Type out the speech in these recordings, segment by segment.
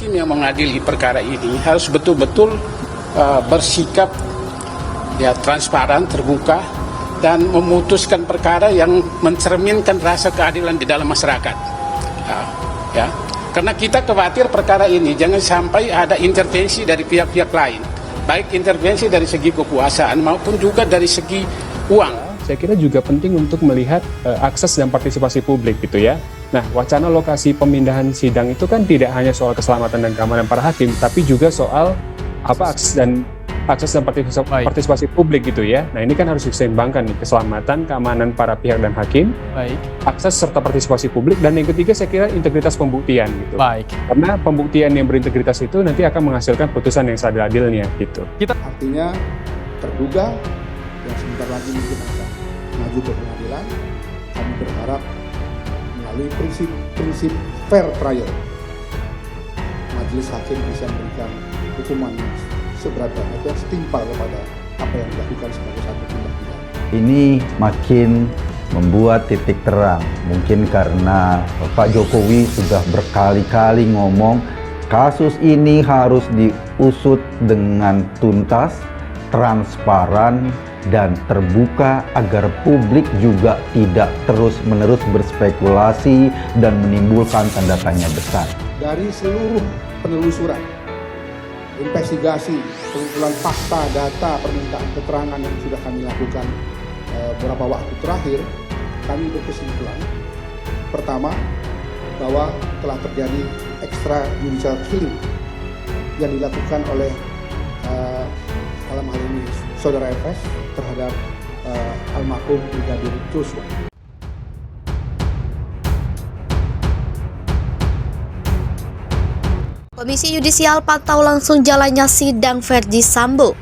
hakim yang mengadili perkara ini harus betul-betul bersikap transparan, terbuka, dan memutuskan perkara yang mencerminkan rasa keadilan di dalam masyarakat. Karena kita khawatir perkara ini jangan sampai ada intervensi dari pihak-pihak lain, baik intervensi dari segi kekuasaan maupun juga dari segi uang. Saya kira juga penting untuk melihat akses dan partisipasi publik gitu ya. Nah, wacana lokasi pemindahan sidang itu kan tidak hanya soal keselamatan dan keamanan para hakim, tapi juga soal akses dan partisipasi publik gitu ya. Nah, ini kan harus diseimbangkan nih, keselamatan, keamanan para pihak dan hakim, akses serta partisipasi publik, dan yang ketiga saya kira integritas pembuktian gitu. Karena pembuktian yang berintegritas itu nanti akan menghasilkan putusan yang seadil-adilnya gitu. Artinya terduga yang sebentar lagi mungkin akan maju ke pengadilan, kami berharap melalui prinsip fair trial, majelis hakim bisa memberikan hukuman seberat-beratnya yang setimpal kepada apa yang dilakukan sebagai satu tindak pidana. Ini makin membuat titik terang, mungkin karena Pak Jokowi sudah berkali-kali ngomong kasus ini harus diusut dengan tuntas, transparan, dan terbuka agar publik juga tidak terus-menerus berspekulasi dan menimbulkan tanda tanya besar. Dari seluruh penelusuran, investigasi, pengumpulan fakta, data, permintaan keterangan yang sudah kami lakukan beberapa waktu terakhir, kami berkesimpulan pertama bahwa telah terjadi extrajudicial killing yang dilakukan oleh dalam hal ini saudara FS terhadap almarhum Brigadir Joshua. Komisi Yudisial pantau langsung jalannya sidang Verdi Sambo.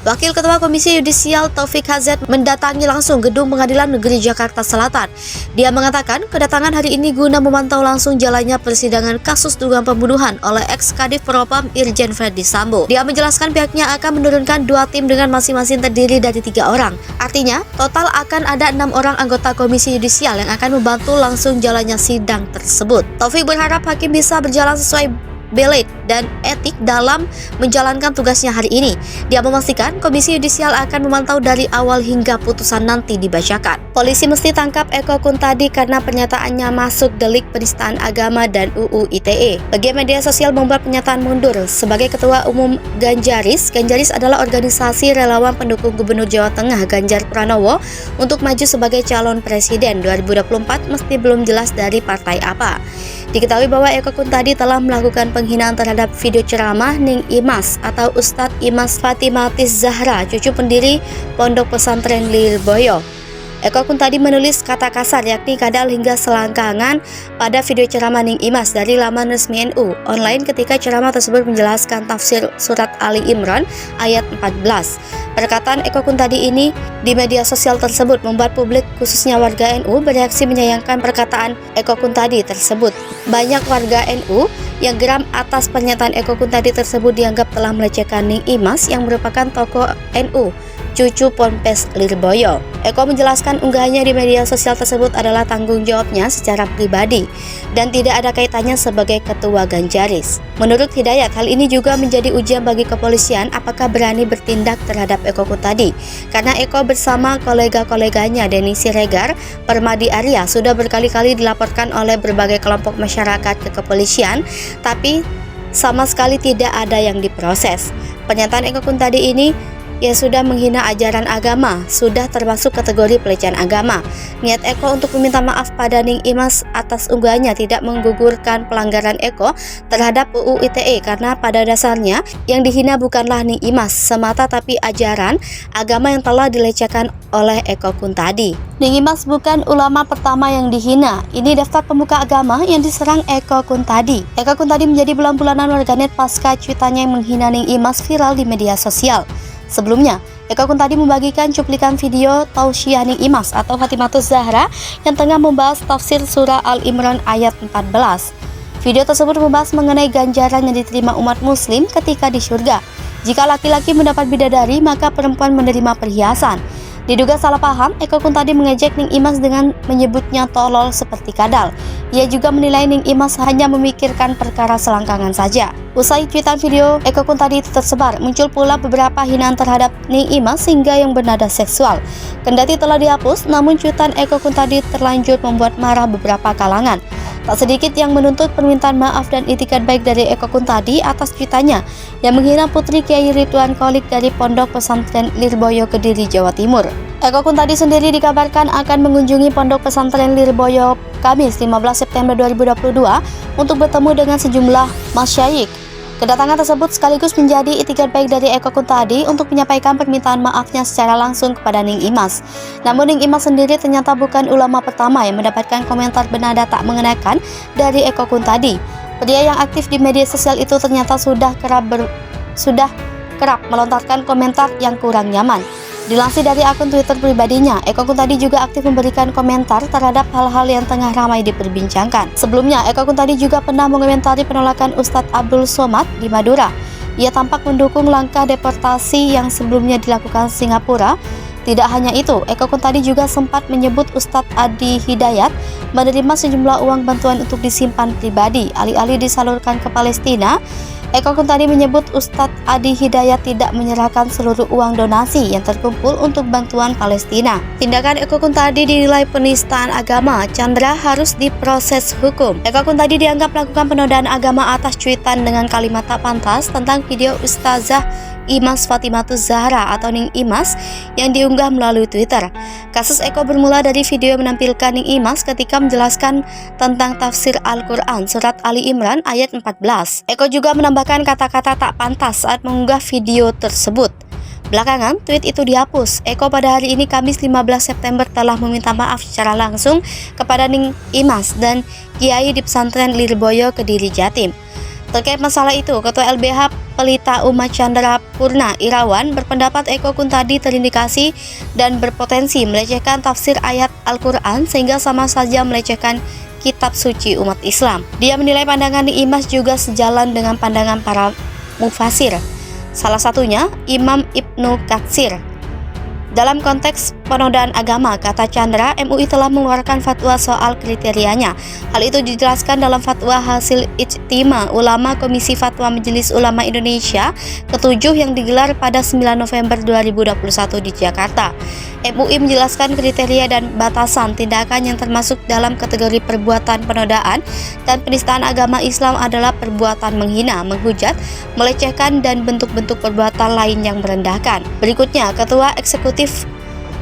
Wakil Ketua Komisi Yudisial Taufik Hazet mendatangi langsung Gedung Pengadilan Negeri Jakarta Selatan. Dia mengatakan kedatangan hari ini guna memantau langsung jalannya persidangan kasus dugaan pembunuhan oleh ex-Kadif Propam Irjen Verdi Sambo. Dia menjelaskan pihaknya akan menurunkan 2 tim dengan masing-masing terdiri dari 3 orang. Artinya, total akan ada 6 orang anggota Komisi Yudisial yang akan membantu langsung jalannya sidang tersebut. Taufik berharap hakim bisa berjalan sesuai belit dan etik dalam menjalankan tugasnya hari ini. Dia memastikan Komisi Yudisial akan memantau dari awal hingga putusan nanti dibacakan. Polisi mesti tangkap Eko Kuntadi karena pernyataannya masuk delik penistaan agama dan UU ITE. Bagi media sosial membuat pernyataan mundur sebagai Ketua Umum Ganjaris. Ganjaris adalah organisasi relawan pendukung Gubernur Jawa Tengah Ganjar Pranowo untuk maju sebagai calon presiden 2024 meski belum jelas dari partai apa. Diketahui bahwa Eko Kuntadi telah melakukan penghinaan terhadap video ceramah Ning Imas atau Ustadz Imas Fatimatis Zahra, cucu pendiri Pondok Pesantren Lirboyo. Eko Kuntadi menulis kata kasar yakni kadal hingga selangkangan pada video ceramah Ning Imas dari laman resmi NU online ketika ceramah tersebut menjelaskan tafsir surat Ali Imran ayat 14. Perkataan Eko Kuntadi ini di media sosial tersebut membuat publik khususnya warga NU bereaksi menyayangkan perkataan Eko Kuntadi tersebut. Banyak warga NU yang geram atas pernyataan Eko Kuntadi tersebut dianggap telah melecehkan Ning Imas yang merupakan tokoh NU, cucu Ponpes Lirboyo. Eko menjelaskan unggahannya di media sosial tersebut adalah tanggung jawabnya secara pribadi dan tidak ada kaitannya sebagai ketua Ganjaris. Menurut Hidayat, hal ini juga menjadi ujian bagi kepolisian apakah berani bertindak terhadap Eko Kuntadi. Karena Eko bersama kolega-koleganya Denny Siregar, Permadi Arya sudah berkali-kali dilaporkan oleh berbagai kelompok masyarakat ke kepolisian, tapi sama sekali tidak ada yang diproses. Pernyataan Eko Kuntadi ini sudah menghina ajaran agama, sudah termasuk kategori pelecehan agama. Niat Eko untuk meminta maaf pada Ning Imas atas unggahannya tidak menggugurkan pelanggaran Eko terhadap UU ITE karena pada dasarnya yang dihina bukanlah Ning Imas semata tapi ajaran agama yang telah dilecehkan oleh Eko Kuntadi. Ning Imas bukan ulama pertama yang dihina. Ini daftar pemuka agama yang diserang Eko Kuntadi. Eko Kuntadi menjadi bulan-bulanan warganet pasca cuitannya yang menghina Ning Imas viral di media sosial. Sebelumnya, Eko Kuntadi membagikan cuplikan video Tausiah Ning Imas atau Fatimatus Zahra yang tengah membahas tafsir surah Al-Imran ayat 14. Video tersebut membahas mengenai ganjaran yang diterima umat muslim ketika di surga. Jika laki-laki mendapat bidadari, maka perempuan menerima perhiasan. Diduga salah paham, Eko Kuntadi mengejek Ning Imas dengan menyebutnya tolol seperti kadal. Ia juga menilai Ning Imas hanya memikirkan perkara selangkangan saja. Usai cuitan video Eko Kuntadi itu tersebar, muncul pula beberapa hinaan terhadap Ning Imas hingga yang bernada seksual. Kendati telah dihapus, namun cuitan Eko Kuntadi terlanjur membuat marah beberapa kalangan. Tak sedikit yang menuntut permintaan maaf dan itikat baik dari Eko Kuntadi atas cuitannya yang menghina Putri Kiai Ridwan Kholik dari Pondok Pesantren Lirboyo, Kediri, Jawa Timur. Eko Kuntadi sendiri dikabarkan akan mengunjungi Pondok Pesantren Lirboyo Kamis 15 September 2022 untuk bertemu dengan sejumlah masyayikh. Kedatangan tersebut sekaligus menjadi itikat baik dari Eko Kuntadi untuk menyampaikan permintaan maafnya secara langsung kepada Ning Imas. Namun Ning Imas sendiri ternyata bukan ulama pertama yang mendapatkan komentar bernada tak mengenakan dari Eko Kuntadi. Pria yang aktif di media sosial itu ternyata sudah kerap melontarkan komentar yang kurang nyaman. Dilansir dari akun Twitter pribadinya, Eko Kuntadi juga aktif memberikan komentar terhadap hal-hal yang tengah ramai diperbincangkan. Sebelumnya, Eko Kuntadi juga pernah mengomentari penolakan Ustadz Abdul Somad di Madura. Ia tampak mendukung langkah deportasi yang sebelumnya dilakukan Singapura. Tidak hanya itu, Eko Kuntadi juga sempat menyebut Ustadz Adi Hidayat menerima sejumlah uang bantuan untuk disimpan pribadi, alih-alih disalurkan ke Palestina. Eko Kuntadi menyebut Ustadz Adi Hidayat tidak menyerahkan seluruh uang donasi yang terkumpul untuk bantuan Palestina. Tindakan Eko Kuntadi dinilai penistaan agama, Chandra harus diproses hukum. Eko Kuntadi dianggap melakukan penodaan agama atas cuitan dengan kalimat tak pantas tentang video Ustazah Imas Fatimatuz Zahra atau Ning Imas yang diunggah melalui Twitter. Kasus Eko bermula dari video yang menampilkan Ning Imas ketika menjelaskan tentang tafsir Al-Quran surat Ali Imran ayat 14. Eko juga menambahkan kata-kata tak pantas saat mengunggah video tersebut. Belakangan, tweet itu dihapus. Eko pada hari ini Kamis 15 September telah meminta maaf secara langsung kepada Ning Imas dan Kiai di Pesantren Lirboyo, Kediri, Jatim. Terkait masalah itu, Ketua LBH Pelita Umat Chandra Purna Irawan berpendapat Eko Kuntadi terindikasi dan berpotensi melecehkan tafsir ayat Al-Quran sehingga sama saja melecehkan kitab suci umat Islam. Dia menilai pandangan Ning Imas juga sejalan dengan pandangan para mufasir, salah satunya Imam Ibnu Katsir. Dalam konteks penodaan agama, kata Chandra, MUI telah mengeluarkan fatwa soal kriterianya. Hal itu dijelaskan dalam fatwa hasil Ijtima Ulama Komisi Fatwa Majelis Ulama Indonesia ke-7 yang digelar pada 9 November 2021 di Jakarta. MUI menjelaskan kriteria dan batasan tindakan yang termasuk dalam kategori perbuatan penodaan dan penistaan agama Islam adalah perbuatan menghina, menghujat, melecehkan, dan bentuk-bentuk perbuatan lain yang merendahkan. Berikutnya, Ketua Eksekutif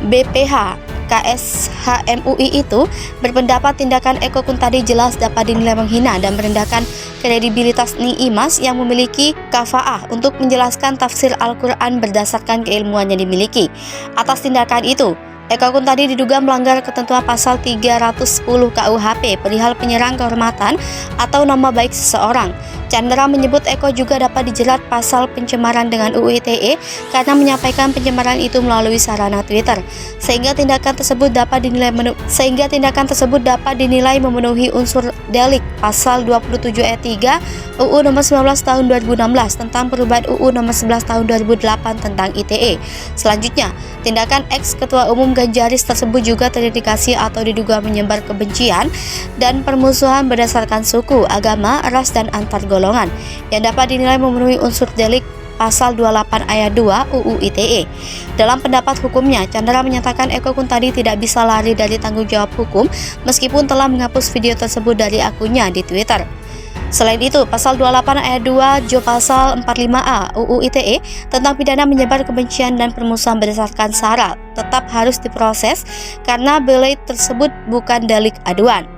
BPH KSH MUI itu berpendapat tindakan Eko Kuntadi jelas dapat dinilai menghina dan merendahkan kredibilitas Ning Imas yang memiliki kafaah untuk menjelaskan tafsir Al-Quran berdasarkan keilmuan yang dimiliki. Atas tindakan itu, Eko Kuntadi diduga melanggar ketentuan pasal 310 KUHP perihal penyerang kehormatan atau nama baik seseorang. Chandra menyebut Eko juga dapat dijerat pasal pencemaran dengan UU ITE karena menyampaikan pencemaran itu melalui sarana Twitter, sehingga tindakan tersebut dapat dinilai memenuhi unsur delik pasal 27 ayat 3 UU nomor 19 tahun 2016 tentang perubahan UU nomor 11 tahun 2008 tentang ITE. Selanjutnya, tindakan ex-ketua umum Ganjaris tersebut juga terindikasi atau diduga menyebar kebencian dan permusuhan berdasarkan suku, agama, ras, dan antar golongan yang dapat dinilai memenuhi unsur delik pasal 28 ayat 2 UU ITE. Dalam pendapat hukumnya, Chandra menyatakan Eko Kuntadi tidak bisa lari dari tanggung jawab hukum meskipun telah menghapus video tersebut dari akunnya di Twitter. Selain itu, pasal 28 ayat 2 Jo pasal 45A UU ITE tentang pidana menyebar kebencian dan permusuhan berdasarkan sara tetap harus diproses karena belai tersebut bukan delik aduan.